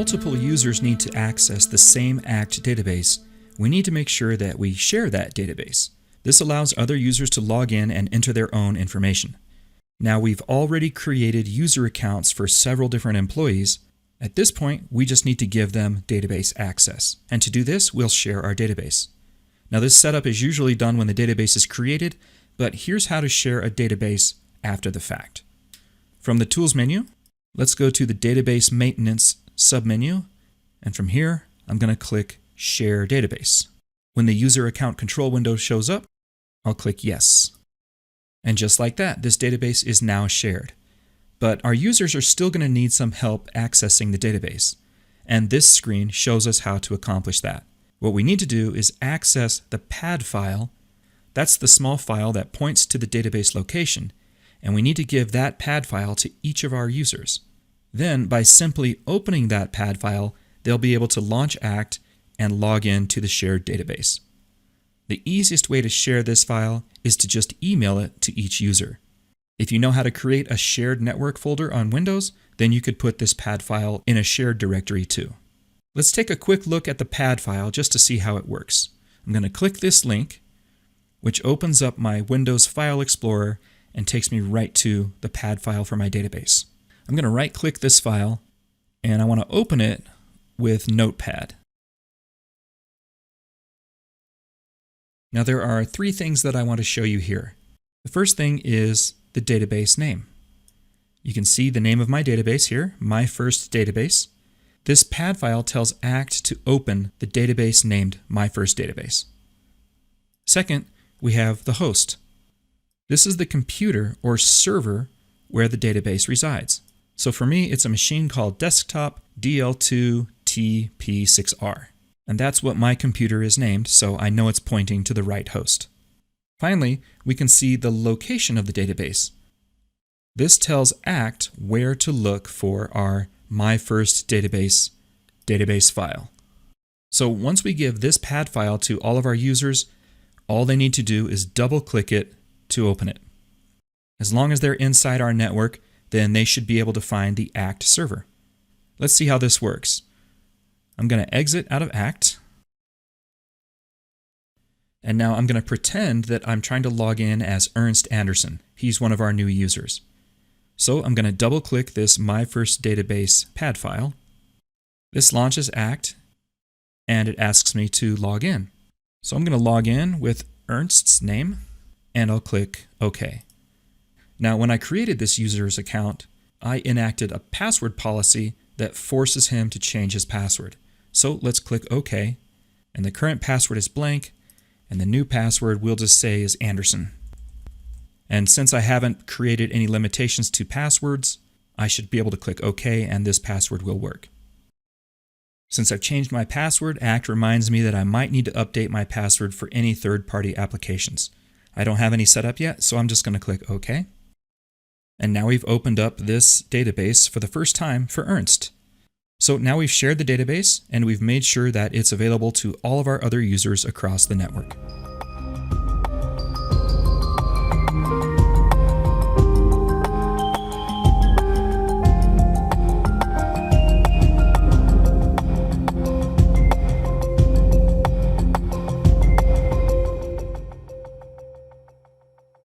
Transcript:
multiple users need to access the same ACT database, we need to make sure that we share that database. This allows other users to log in and enter their own information. Now we've already created user accounts for several different employees. At this point, we just need to give them database access. And to do this, we'll share our database. Now this setup is usually done when the database is created, but here's how to share a database after the fact. From the Tools menu, let's go to the Database Maintenance submenu, and from here, I'm going to click Share Database. When the User Account Control window shows up, I'll click Yes. And just like that, this database is now shared. But our users are still going to need some help accessing the database, and this screen shows us how to accomplish that. What we need to do is access the PAD file. That's the small file that points to the database location, and we need to give that PAD file to each of our users. Then, by simply opening that PAD file, they'll be able to launch ACT and log in to the shared database. The easiest way to share this file is to just email it to each user. If you know how to create a shared network folder on Windows, then you could put this PAD file in a shared directory too. Let's take a quick look at the PAD file just to see how it works. I'm going to click this link, which opens up my Windows File Explorer and takes me right to the PAD file for my database. I'm going to right-click this file, and I want to open it with Notepad. Now there are three things that I want to show you here. The first thing is the database name. You can see the name of my database here, My First Database. This PAD file tells ACT to open the database named My First Database. Second, we have the host. This is the computer or server where the database resides. So for me, it's a machine called Desktop DL2TP6R. And that's what my computer is named, so I know it's pointing to the right host. Finally, we can see the location of the database. This tells ACT where to look for our My First database file. So once we give this PAD file to all of our users, all they need to do is double-click it to open it. As long as they're inside our network, then they should be able to find the ACT server. Let's see how this works. I'm going to exit out of ACT. And now I'm going to pretend that I'm trying to log in as Ernst Anderson. He's one of our new users. So I'm going to double-click this My First Database PAD file. This launches ACT, and it asks me to log in. So I'm going to log in with Ernst's name, and I'll click OK. Now, when I created this user's account, I enacted a password policy that forces him to change his password. So let's click OK, and the current password is blank, and the new password we'll just say is Anderson. And since I haven't created any limitations to passwords, I should be able to click OK and this password will work. Since I've changed my password, ACT reminds me that I might need to update my password for any third-party applications. I don't have any set up yet, so I'm just going to click OK. And now we've opened up this database for the first time for Ernst. So now we've shared the database and we've made sure that it's available to all of our other users across the network.